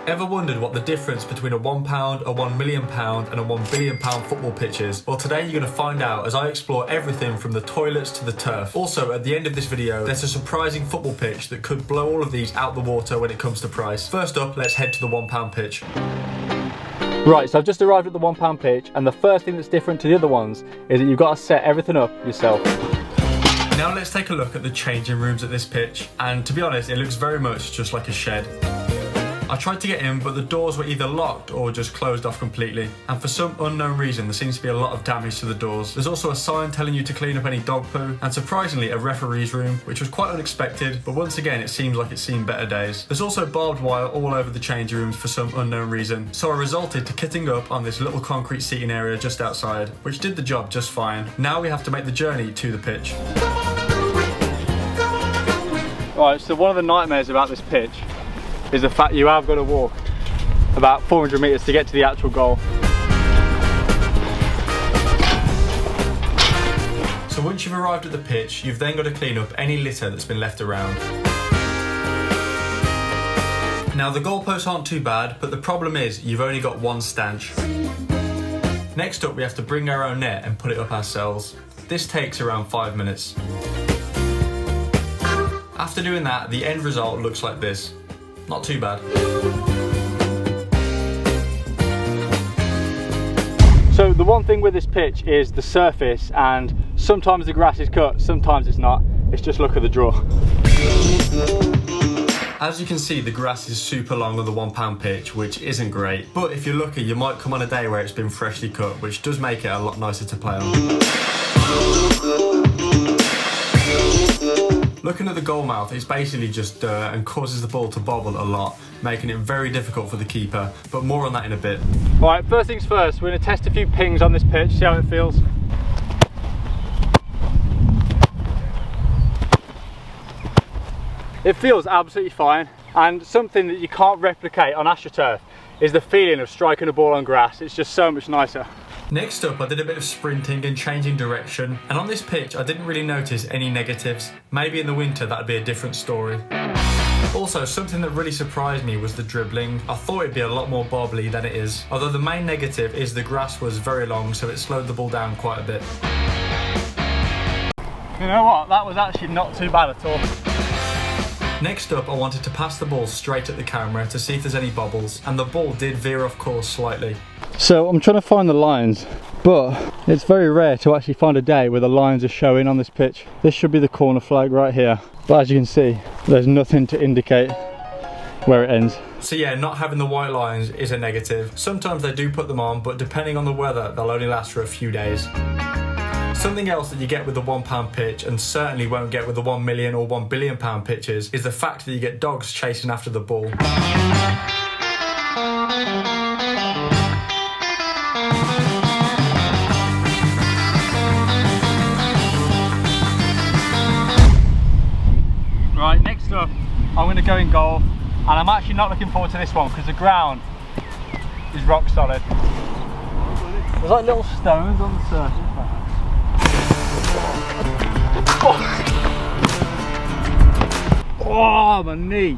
Ever wondered what the difference between a £1, a £1 million and a £1 billion football pitch is? Well, today you're going to find out as I explore everything from the toilets to the turf. Also, at the end of this video, there's a surprising football pitch that could blow all of these out the water when it comes to price. First up, let's head to the £1 pitch. Right, so I've just arrived at the £1 pitch, and the first thing that's different to the other ones is that you've got to set everything up yourself. Now let's take a look at the changing rooms at this pitch, and to be honest, it looks very much just like a shed. I tried to get in, but the doors were either locked or just closed off completely. And for some unknown reason, there seems to be a lot of damage to the doors. There's also a sign telling you to clean up any dog poo, and surprisingly, a referee's room, which was quite unexpected, but once again, it seems like it's seen better days. There's also barbed wire all over the changing rooms for some unknown reason. So I resorted to kitting up on this little concrete seating area just outside, which did the job just fine. Now we have to make the journey to the pitch. Right, so one of the nightmares about this pitch is the fact you have got to walk about 400 metres to get to the actual goal. So once you've arrived at the pitch, you've then got to clean up any litter that's been left around. Now the goalposts aren't too bad, but the problem is you've only got one stanch. Next up, we have to bring our own net and put it up ourselves. This takes around 5 minutes. After doing that, the end result looks like this. Not too bad. So the one thing with this pitch is the surface, and sometimes the grass is cut, sometimes it's not. It's just luck of the draw. As you can see, the grass is super long on the £1 pitch, which isn't great. But if you're lucky, you might come on a day where it's been freshly cut, which does make it a lot nicer to play on. Looking at the goal mouth, it's basically just dirt and causes the ball to bobble a lot, making it very difficult for the keeper, but more on that in a bit. Right, first things first, we're going to test a few pings on this pitch, see how it feels. It feels absolutely fine, and something that you can't replicate on AstroTurf is the feeling of striking a ball on grass. It's just so much nicer. Next up, I did a bit of sprinting and changing direction, and on this pitch I didn't really notice any negatives. Maybe in the winter that'd be a different story. Also, something that really surprised me was the dribbling. I thought it'd be a lot more bobbly than it is, although the main negative is the grass was very long, so it slowed the ball down quite a bit. You know what, that was actually not too bad at all. Next up, I wanted to pass the ball straight at the camera to see if there's any bobbles, and the ball did veer off course slightly. So I'm trying to find the lines, but it's very rare to actually find a day where the lines are showing on this pitch. This should be the corner flag right here, but as you can see, there's nothing to indicate where it ends. So yeah, not having the white lines is a negative. Sometimes they do put them on, but depending on the weather, they'll only last for a few days. Something else that you get with the £1 pitch, and certainly won't get with the £1 million or £1 billion pitches, is the fact that you get dogs chasing after the ball. Right, next up, I'm going to go in goal, and I'm actually not looking forward to this one because the ground is rock solid. There's like little stones on the surface. Oh, my knee.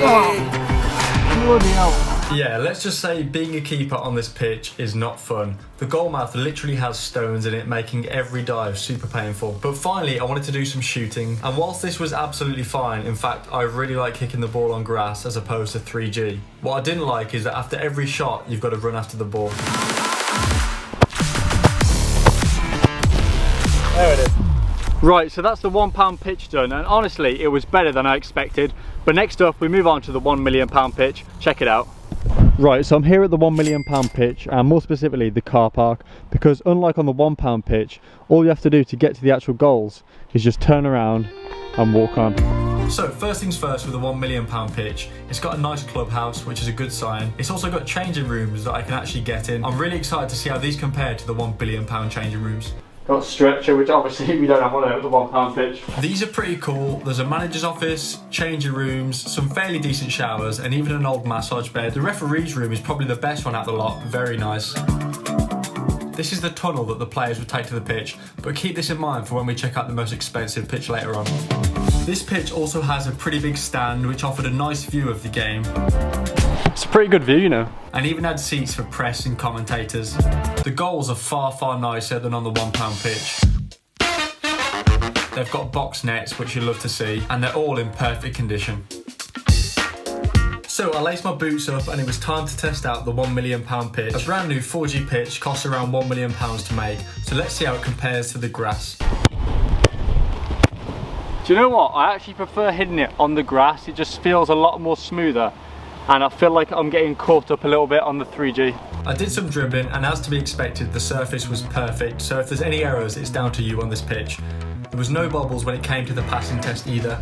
Oh, bloody hell. Yeah, let's just say being a keeper on this pitch is not fun. The goal mouth literally has stones in it, making every dive super painful. But finally, I wanted to do some shooting, and whilst this was absolutely fine, in fact, I really like kicking the ball on grass as opposed to 3G. What I didn't like is that after every shot, you've got to run after the ball. There it is. Right, so that's the £1 pitch done, and honestly, it was better than I expected. But next up, we move on to the £1 million pitch. Check it out. Right, so I'm here at the £1 million pitch, and more specifically the car park, because unlike on the £1 pitch, all you have to do to get to the actual goals is just turn around and walk on. So first things first with the £1 million pitch, it's got a nice clubhouse, which is a good sign. It's also got changing rooms that I can actually get in. I'm really excited to see how these compare to the £1 billion changing rooms. Got a stretcher, which obviously we don't have on there at the £1 pitch. These are pretty cool. There's a manager's office, changing rooms, some fairly decent showers, and even an old massage bed. The referee's room is probably the best one out the lot, very nice. This is the tunnel that the players would take to the pitch, but keep this in mind for when we check out the most expensive pitch later on. This pitch also has a pretty big stand which offered a nice view of the game. It's a pretty good view, you know. And even had seats for press and commentators. The goals are far nicer than on the £1 pitch. They've got box nets, which you love to see, and they're all in perfect condition. So I laced my boots up and it was time to test out the £1 million pitch. A brand new 4G pitch costs around £1 million to make, so let's see how it compares to the grass. Do you know what? I actually prefer hitting it on the grass. It just feels a lot more smoother, and I feel like I'm getting caught up a little bit on the 3G. I did some dribbling, and as to be expected, the surface was perfect, so if there's any errors, it's down to you on this pitch. There was no bobbles when it came to the passing test either,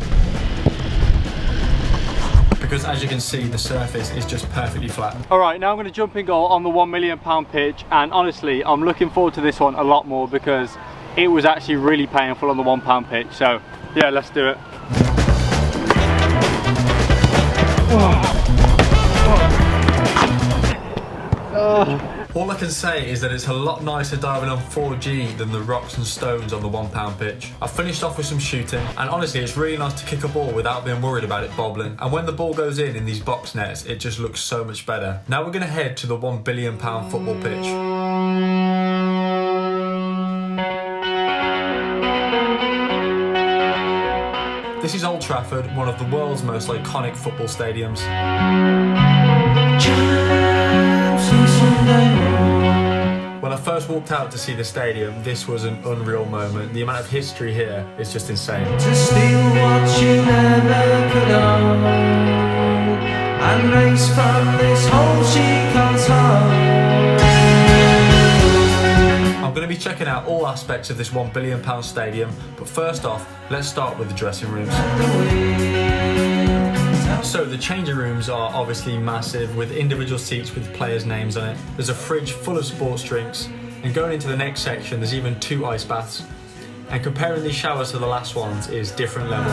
because as you can see, the surface is just perfectly flat. All right, now I'm going to jump in goal on the £1 million pitch, and honestly, I'm looking forward to this one a lot more because it was actually really painful on the £1 pitch. So yeah, let's do it. All I can say is that it's a lot nicer diving on 4G than the rocks and stones on the £1 pitch. I finished off with some shooting, and honestly it's really nice to kick a ball without being worried about it bobbling. And when the ball goes in these box nets, it just looks so much better. Now we're going to head to the £1 billion football pitch. This is Old Trafford, one of the world's most iconic football stadiums. When I first walked out to see the stadium, this was an unreal moment. The amount of history here is just insane. To steal what you never could own, and race from this hole she calls home. I'm going to be checking out all aspects of this £1 billion stadium, but first off, let's start with the dressing rooms. So the changing rooms are obviously massive, with individual seats with players' names on it. There's a fridge full of sports drinks, and going into the next section there's even 2 ice baths. And comparing these showers to the last ones is different level.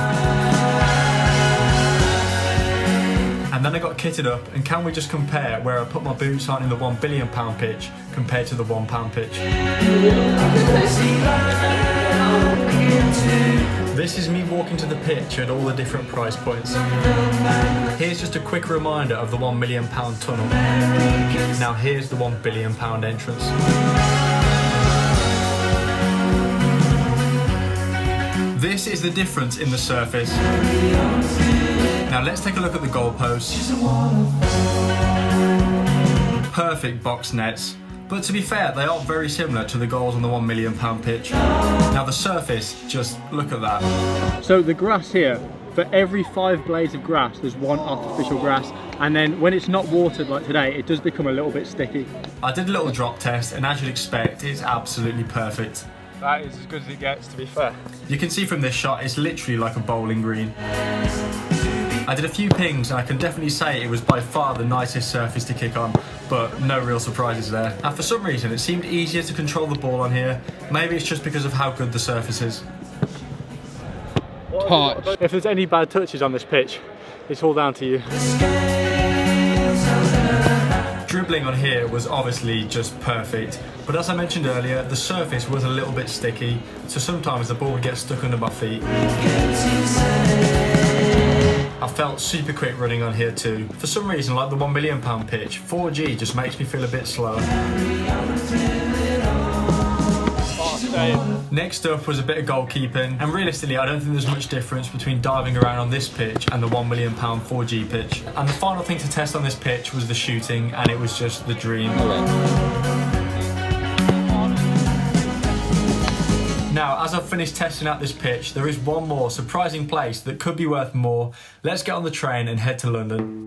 And then I got kitted up, and can we just compare where I put my boots on in the £1 billion pitch compared to the £1 pitch. This is me walking to the pitch at all the different price points. Here's just a quick reminder of the £1 million tunnel. Now here's the £1 billion entrance. This is the difference in the surface. Now let's take a look at the goalposts. Perfect box nets. But to be fair, they are very similar to the goals on the £1 million pitch. Now the surface, just look at that. So the grass here, for every 5 blades of grass, there's 1 artificial grass. And then when it's not watered like today, it does become a little bit sticky. I did a little drop test, and as you'd expect, it's absolutely perfect. That is as good as it gets, to be fair. You can see from this shot, it's literally like a bowling green. I did a few pings, and I can definitely say it was by far the nicest surface to kick on, but no real surprises there. And for some reason, it seemed easier to control the ball on here. Maybe it's just because of how good the surface is. Touch. If there's any bad touches on this pitch, it's all down to you. Dribbling on here was obviously just perfect, but as I mentioned earlier, the surface was a little bit sticky, so sometimes the ball would get stuck under my feet. I felt super quick running on here too. For some reason, like the £1 million pitch, 4G just makes me feel a bit slower. Next up was a bit of goalkeeping, and realistically I don't think there's much difference between diving around on this pitch and the £1 million 4G pitch. And the final thing to test on this pitch was the shooting, and it was just the dream. Now, as I've finished testing out this pitch, there is one more surprising place that could be worth more. Let's get on the train and head to London.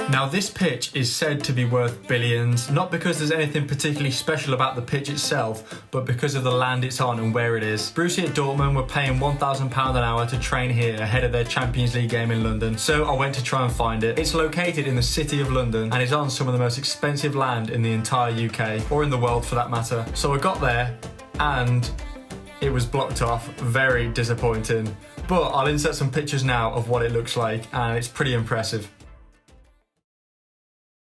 Now, this pitch is said to be worth billions, not because there's anything particularly special about the pitch itself, but because of the land it's on and where it is. Brucey at Dortmund were paying £1,000 an hour to train here ahead of their Champions League game in London, so I went to try and find it. It's located in the city of London and is on some of the most expensive land in the entire UK, or in the world for that matter. So I got there, and it was blocked off. Very disappointing. But I'll insert some pictures now of what it looks like, and it's pretty impressive.